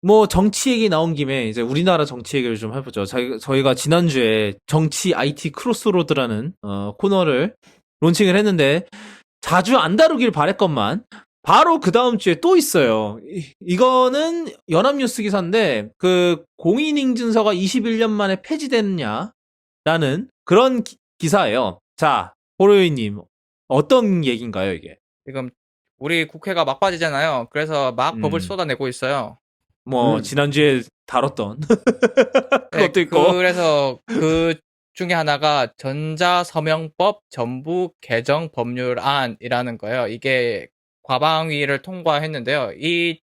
뭐 정치 얘기 나온 김에 이제 우리나라 정치 얘기를 좀 해보죠. 저희가 지난주에 정치 IT 크로스로드라는 코너를 론칭을 했는데 자주 안 다루길 바랬건만 바로 그 다음 주에 또 있어요. 이거는 연합뉴스 기사인데 그 공인인증서가 21년 만에 폐지됐냐라는 그런 기사예요. 자, 호로이님 어떤 얘기인가요 이게? 지금 우리 국회가 막바지잖아요. 그래서 막 법을 음, 쏟아내고 있어요. 뭐 지난주에 다뤘던 네, 그것도 있고. 그래서 그 중에 하나가 전자서명법 전부 개정 법률안이라는 거예요. 이게 과방위를 통과했는데요. 이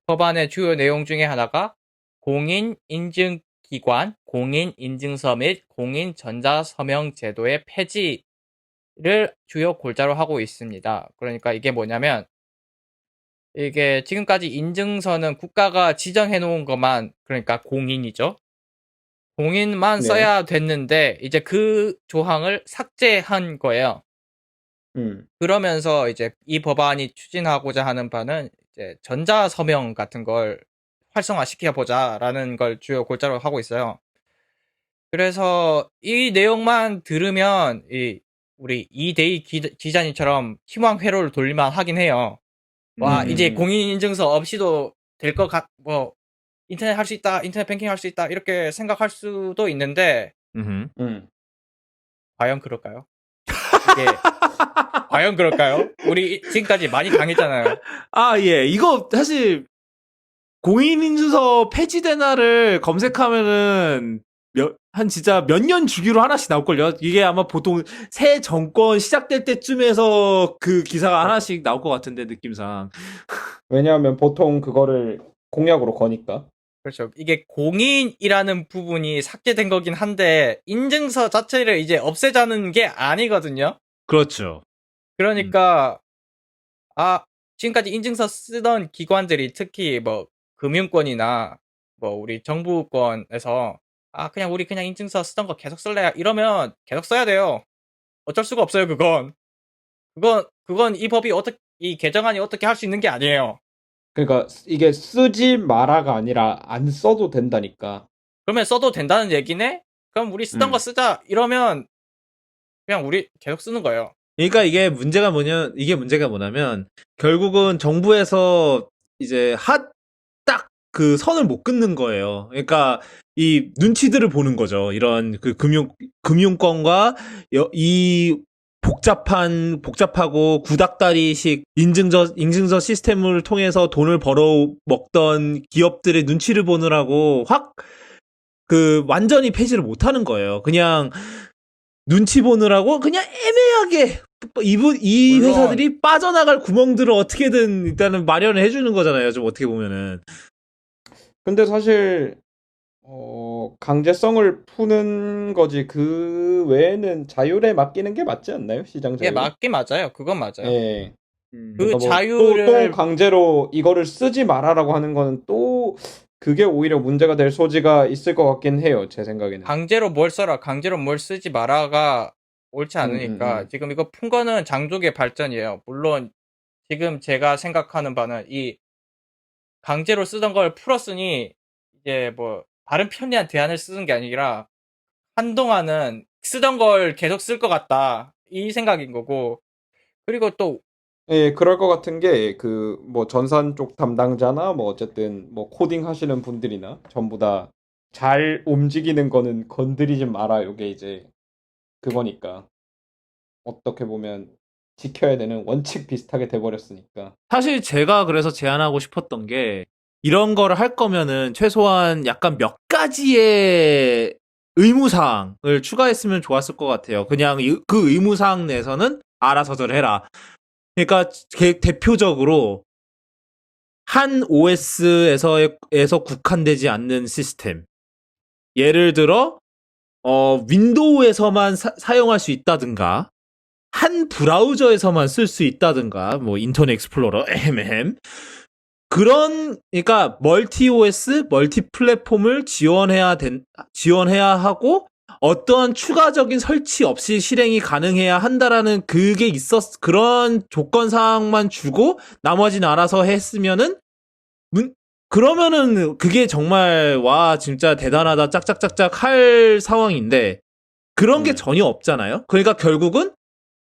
법안의 주요 내용 중에 하나가 공인인증기관, 공인인증서 및 공인전자서명 제도의 폐지를 주요 골자로 하고 있습니다. 그러니까 이게 뭐냐면 이게 지금까지 인증서는 국가가 지정해 놓은 것만, 그러니까 공인이죠. 공인만 네. 써야 됐는데 이제 그 조항을 삭제한 거예요. 그러면서 이제 이 법안이 추진하고자 하는 바는 이제 전자서명 같은 걸 활성화시켜 보자라는 걸 주요 골자로 하고 있어요. 그래서 이 내용만 들으면 우리 이데이 기자님처럼 희망 회로를 돌릴만 하긴 해요. 와, 이제 공인인증서 없이도 될 것 뭐 인터넷 할 수 있다, 인터넷 뱅킹 할 수 있다 이렇게 생각할 수도 있는데 음흠. 과연 그럴까요? 이게 과연 그럴까요? 우리 지금까지 많이 당했잖아요. 아, 예. 이거 사실 공인인증서 폐지된 날을 검색하면은 한 진짜 몇 년 주기로 하나씩 나올걸요. 이게 아마 보통 새 정권 시작될 때쯤에서 그 기사가 하나씩 나올 것 같은데 느낌상. 왜냐하면 보통 그거를 공약으로 거니까. 그렇죠. 이게 공인이라는 부분이 삭제된 거긴 한데 인증서 자체를 이제 없애자는 게 아니거든요. 그렇죠. 그러니까 지금까지 인증서 쓰던 기관들이 특히 뭐 금융권이나 뭐 우리 정부권에서 그냥 우리 그냥 인증서 쓰던 거 계속 쓸래 이러면 계속 써야 돼요. 어쩔 수가 없어요, 그건. 그건 이 법이 이 개정안이 어떻게 할 수 있는 게 아니에요. 그러니까 이게 쓰지 마라가 아니라 안 써도 된다니까. 그러면 써도 된다는 얘기네? 그럼 우리 쓰던 거 쓰자 이러면 그냥 우리 계속 쓰는 거예요. 그러니까 이게 문제가 뭐냐면 결국은 정부에서 이제 딱 그 선을 못 긋는 거예요. 그러니까 이 눈치들을 보는 거죠. 이런 그 금융권과 이 복잡하고 구닥다리식 인증서 시스템을 통해서 돈을 벌어 먹던 기업들의 눈치를 보느라고 완전히 폐지를 못 하는 거예요. 그냥 눈치 보느라고 그냥 애매하게 이 물론 회사들이 빠져나갈 구멍들을 어떻게든 일단은 마련을 해주는 거잖아요. 좀 어떻게 보면은. 근데 사실 강제성을 푸는 거지 그 외에는 자율에 맡기는 게 맞지 않나요? 시장 이게 자율. 맞긴 맞아요. 그건 맞아요. 예. 그 그러니까 뭐 자율을 또 강제로 이거를 쓰지 마라라고 하는 거는 또 그게 오히려 문제가 될 소지가 있을 것 같긴 해요. 제 생각에는. 강제로 뭘 써라, 강제로 뭘 쓰지 마라가 옳지 음, 않으니까 지금 이거 푼 거는 장족의 발전이에요. 물론 지금 제가 생각하는 바는 이 강제로 쓰던 걸 풀었으니 이제 뭐 다른 편리한 대안을 쓰는 게 아니라 한동안은 쓰던 걸 계속 쓸 것 같다 이 생각인 거고, 그리고 또 예, 그럴 것 같은 게 그 뭐 전산 쪽 담당자나 뭐 어쨌든 뭐 코딩 하시는 분들이나 전부 다 잘 움직이는 거는 건드리지 마라. 요게 이제 그거니까. 어떻게 보면 지켜야 되는 원칙 비슷하게 돼버렸으니까. 사실 제가 그래서 제안하고 싶었던 게 이런 거를 할 거면은 최소한 약간 몇 가지의 의무사항을 추가했으면 좋았을 것 같아요. 그냥 그 의무사항 내에서는 알아서들 해라. 그러니까 대표적으로 한 OS에서 국한되지 않는 시스템. 예를 들어 윈도우에서만 사용할 수 있다든가 한 브라우저에서만 쓸 수 있다든가 뭐 인터넷 익스플로러 그러니까 멀티 OS, 멀티 플랫폼을 지원해야 하고 어떠한 추가적인 설치 없이 실행이 가능해야 한다라는 그런 조건 사항만 주고 나머지는 알아서 했으면은 그러면은 그게 정말 와 진짜 대단하다 짝짝짝짝 할 상황인데 그런 게 전혀 없잖아요. 그러니까 결국은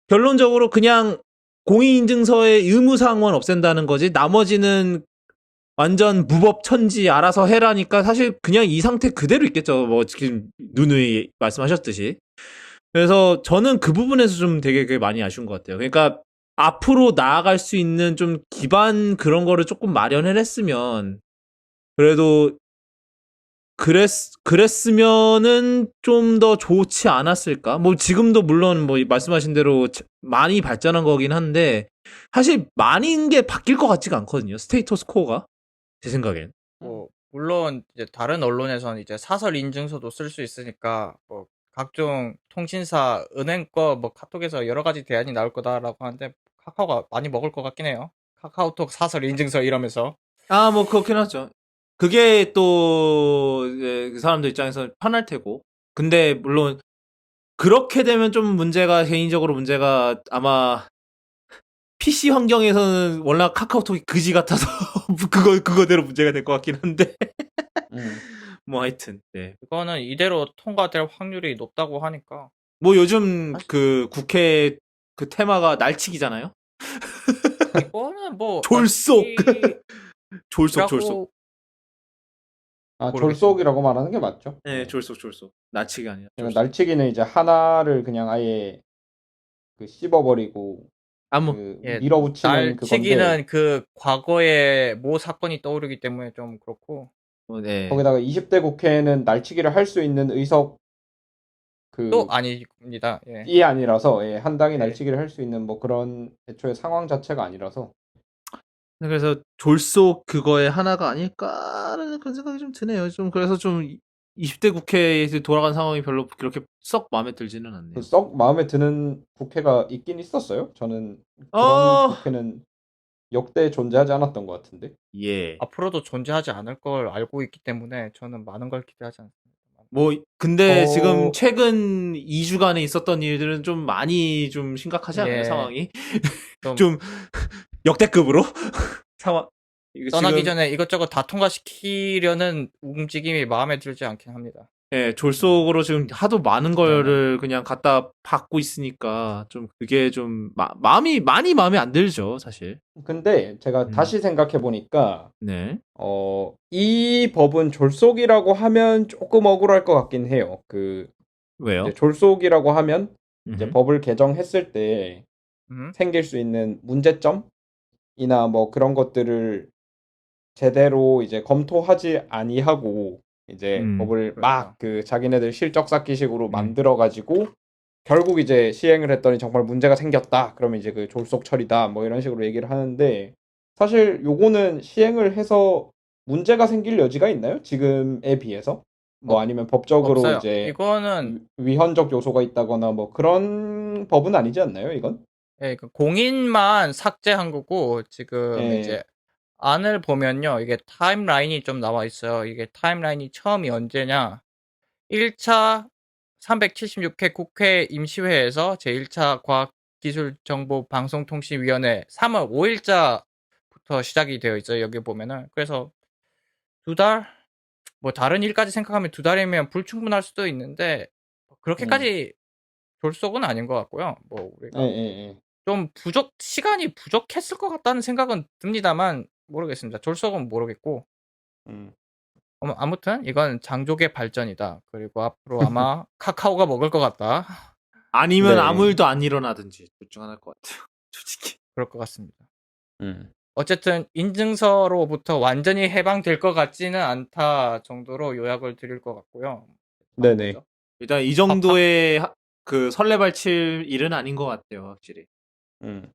결론적으로 그냥 공인인증서의 의무사항만 없앤다는 거지 나머지는 완전 무법천지 알아서 해라니까 사실 그냥 이 상태 그대로 있겠죠. 뭐 지금 누누이 말씀하셨듯이. 그래서 저는 그 부분에서 좀 되게 그게 많이 아쉬운 것 같아요. 그러니까 앞으로 나아갈 수 있는 좀 기반 그런 거를 조금 마련을 했으면 그래도 그랬으면은 좀 더 좋지 않았을까? 뭐 지금도 물론 뭐 말씀하신 대로 많이 발전한 거긴 한데 사실 많은 게 바뀔 것 같지가 않거든요. 스테이터스 코어가 제 생각엔. 뭐 물론 이제 다른 언론에서는 이제 사설 인증서도 쓸 수 있으니까 뭐 각종 통신사, 은행 거 뭐 카톡에서 여러 가지 대안이 나올 거다라고 하는데 카카오가 많이 먹을 것 같긴 해요. 카카오톡 사설 인증서 이러면서. 아, 뭐 그렇긴 하죠. 그게 또 이제 그 사람들 입장에서 편할 테고. 근데 물론 그렇게 되면 좀 문제가 개인적으로 문제가 아마 PC 환경에서는 워낙 카카오톡이 그지 같아서 그거대로 문제가 될 것 같긴 한데. 음. 뭐 하여튼 네. 그거는 이대로 통과될 확률이 높다고 하니까. 뭐 요즘 사실- 그 국회 그 테마가 날치기잖아요. 이거는 뭐 졸속. 어떻게 졸속. 아, 모르겠습니다. 졸속이라고 말하는 게 맞죠? 네, 졸속. 날치기 아니라. 그러니까 졸속. 날치기는 이제 하나를 그냥 아예 그 씹어버리고 아무 그 예, 밀어붙이는 그건데 날치기는 그 과거의 모 사건이 떠오르기 때문에 좀 그렇고. 네. 거기다가 20대 국회는 날치기를 할 수 있는 의석이 또 아닙니다. 예. 아니라서 예, 한 당이 예. 날치기를 할 수 있는 뭐 그런 애초에 상황 자체가 아니라서 그래서 졸속 그거의 하나가 아닐까라는 그런 생각이 좀 드네요. 좀 그래서 좀 20대 국회에 돌아간 상황이 별로 그렇게 썩 마음에 들지는 않네요. 그 썩 마음에 드는 국회가 있긴 있었어요. 저는 그런 어, 국회는 역대 존재하지 않았던 것 같은데. 예. 앞으로도 존재하지 않을 걸 알고 있기 때문에 저는 많은 걸 기대하지 않습니다. 뭐 근데 저- 지금 최근 2주간에 있었던 일들은 좀 많이 좀 심각하지 않아요, 예. 상황이? 좀 좀 역대급으로 상황. 이거 떠나기 지금 전에 이것저것 다 통과시키려는 움직임이 마음에 들지 않긴 합니다. 예, 졸속으로 지금 하도 많은 거를 그냥 갖다 받고 있으니까 좀 그게 좀 마음이 많이 마음에 안 들죠, 사실. 근데 제가 다시 생각해 보니까 네. 이 법은 졸속이라고 하면 조금 억울할 것 같긴 해요. 그 왜요? 이제 졸속이라고 하면 이제 음흠. 법을 개정했을 때 음? 생길 수 있는 문제점이나 뭐 그런 것들을 제대로 이제 검토하지 아니하고 이제 법을 그렇죠. 막 그 자기네들 실적 쌓기식으로 음. 만들어 가지고 결국 이제 시행을 했더니 정말 문제가 생겼다. 그러면 이제 그 졸속 처리다. 뭐 이런 식으로 얘기를 하는데 사실 요거는 시행을 해서 문제가 생길 여지가 있나요? 지금에 비해서? 뭐 아니면 법적으로 없어요. 이제 이거는 위헌적 요소가 있다거나 뭐 그런 법은 아니지 않나요, 이건? 예, 그 공인만 삭제한 거고 지금 예. 이제 안을 보면요. 이게 타임라인이 좀 나와 있어요. 이게 타임라인이 처음이 언제냐? 1차 376회 국회 임시회에서 제1차 과학기술정보방송통신위원회 3월 5일자부터 시작이 되어 있어요. 여기 보면은. 그래서 2달? 뭐 다른 일까지 생각하면 2달이면 불충분할 수도 있는데 그렇게까지 졸속은 아닌 것 같고요. 뭐 예, 우리가 예, 좀 시간이 부족했을 것 같다는 생각은 듭니다만 모르겠습니다. 졸속은 모르겠고. 예. 아무튼 이건 장족의 발전이다. 그리고 앞으로 아마 카카오가 먹을 것 같다. 아니면 네. 아무 일도 안 일어나든지 둘 중 하나일 것 같아요. 솔직히. 그럴 것 같습니다. 음. 어쨌든 인증서로부터 완전히 해방될 것 같지는 않다 정도로 요약을 드릴 것 같고요. 네네. 뭐죠? 일단 이 정도의 그 설레발칠 일은 아닌 것 같아요, 확실히. 음.